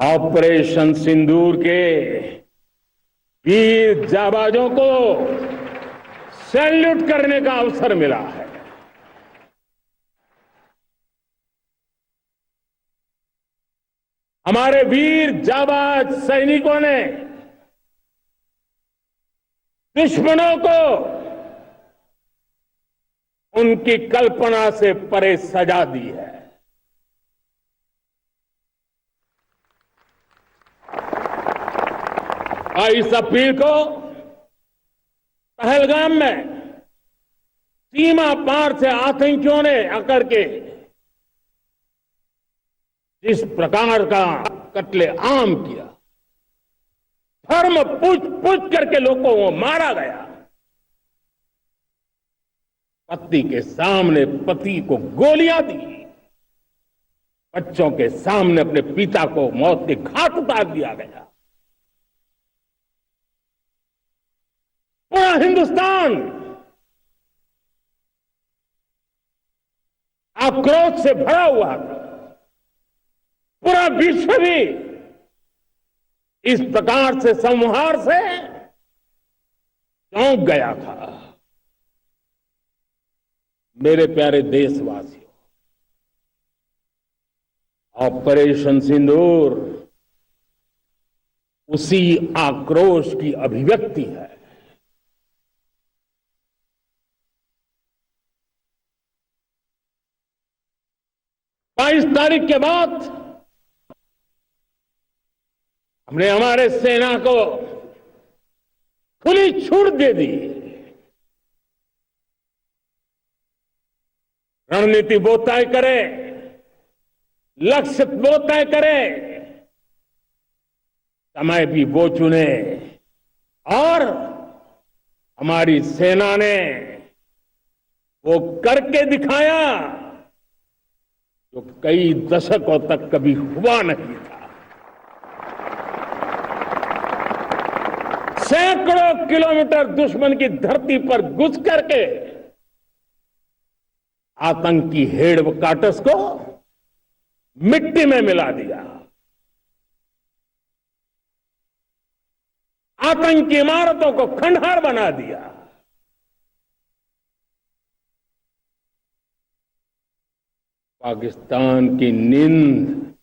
Operation सिंदूर के वीर जाबाजों को salute करने का अवसर मिला है। हमारे वीर जाबाज सैनिकों ने दुश्मनों को उनकी कल्पना से परे सजा दी है। और इस अपील को पहलगाम में सीमा पार से आतंकियों ने आकर के जिस प्रकार का कत्ले आम किया, धर्म पूछ पूछ करके लोगों को मारा गया। पत्नी के सामने पति को गोलियां दी, बच्चों के सामने अपने पिता को मौत के घाट उतार दिया गया। पूरा हिंदुस्तान आक्रोश से भरा हुआ था। पूरा विश्व भी इस प्रकार से संहार से चौंक गया था। मेरे प्यारे देशवासियों, ऑपरेशन सिंदूर उसी आक्रोश की अभिव्यक्ति है। 22 तारीख के बाद हमने हमारे सेना को खुली छूट दे दी। रणनीति वो तय करे, लक्ष्य वो तय करे, समय भी वो चुने। और हमारी सेना ने वो करके दिखाया जो कई दशकों तक कभी हुआ नहीं था। सैकड़ों किलोमीटर दुश्मन की धरती पर घुस करके आतंकी हेड क्वार्टर्स को मिट्टी में मिला दिया। आतंकी इमारतों को खंडहर बना दिया। पाकिस्तान की नींद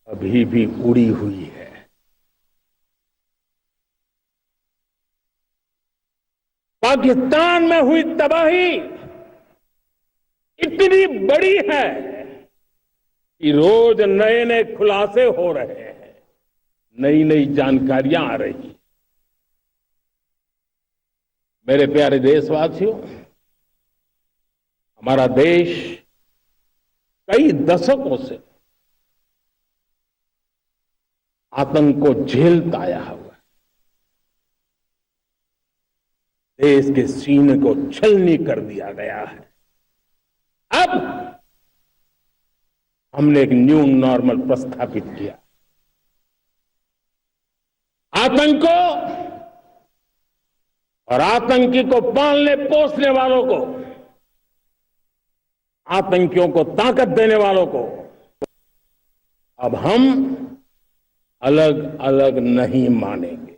अभी भी उड़ी हुई है। पाकिस्तान में हुई तबाही इतनी बड़ी है कि रोज नए नए खुलासे हो रहे हैं, नई नई जानकारियां आ रही। मेरे प्यारे देशवासियों, हमारा देश कई दशकों से आतंक को झेलता आया हुआ है। देश के सीने को छलनी कर दिया गया है। अब हमने एक न्यू नॉर्मल प्रस्थापित किया। आतंक को और आतंकी को पालने पोसने वालों को, आतंकियों को ताकत देने वालों को अब हम अलग अलग नहीं मानेंगे।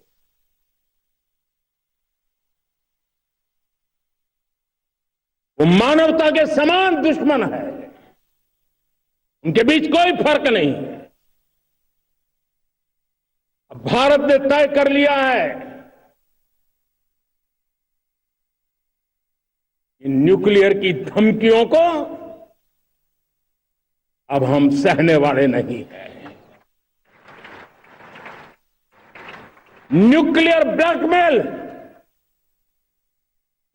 वो मानवता के समान दुश्मन है, उनके बीच कोई फर्क नहीं है। अब भारत ने तय कर लिया है कि न्यूक्लियर की धमकियों को अब हम सहने वाले नहीं हैं। न्यूक्लियर ब्लैकमेल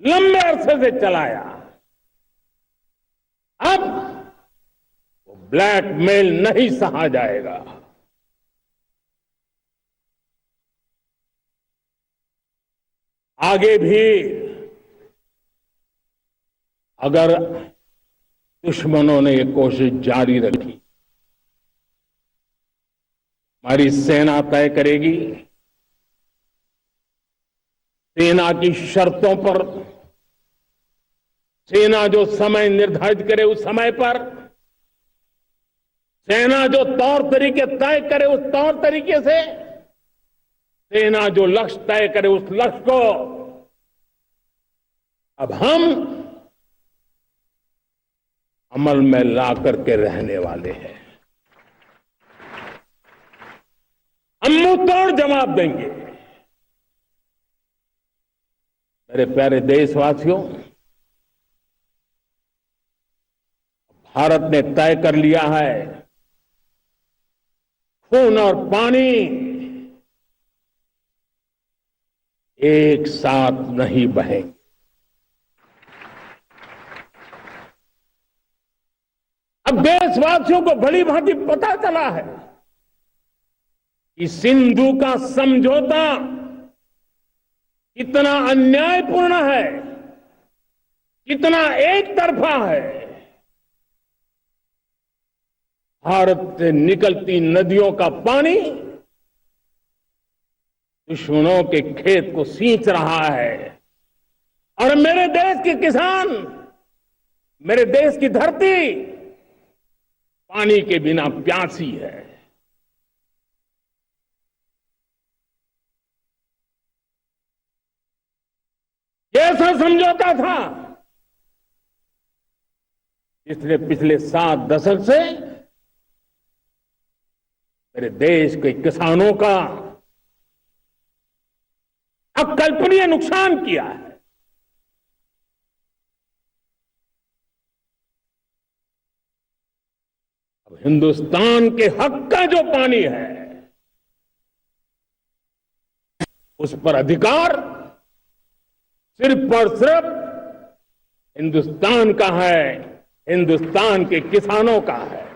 लंबे अरसे से चलाया, अब वो ब्लैकमेल नहीं सहा जाएगा। आगे भी अगर दुश्मनों ने ये कोशिश जारी रखी, हमारी सेना तय करेगी। सेना की शर्तों पर, सेना जो समय निर्धारित करे उस समय पर सेना जो तौर तरीके तय करे उस तौर तरीके से, सेना जो लक्ष्य तय करे उस लक्ष्य को अब हम अमल में ला करके रहने वाले हैं। हम मुंह तोड़ जवाब देंगे। मेरे प्यारे देशवासियों, भारत ने तय कर लिया है, खून और पानी एक साथ नहीं बहेंगे। अब देशवासियों को भली भांति पता चला है कि सिंधु का समझौता कितना अन्यायपूर्ण है, कितना एक तरफा है। भारत से निकलती नदियों का पानी दुश्मनों के खेत को सींच रहा है और मेरे देश के किसान, मेरे देश की धरती पानी के बिना प्यासी है। कैसा समझौता था इसलिए पिछले 7 दशक से मेरे देश के किसानों का अकल्पनीय नुकसान किया है। अब हिंदुस्तान के हक का जो पानी है उस पर अधिकार सिर्फ और सिर्फ हिंदुस्तान का है, हिंदुस्तान के किसानों का है।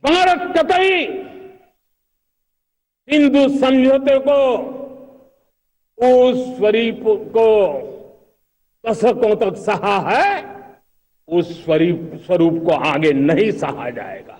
भारत कतई सिंधु समझौते को, उस स्वरूप को दशकों तक सहा है, उस स्वरूप को आगे नहीं सहा जाएगा।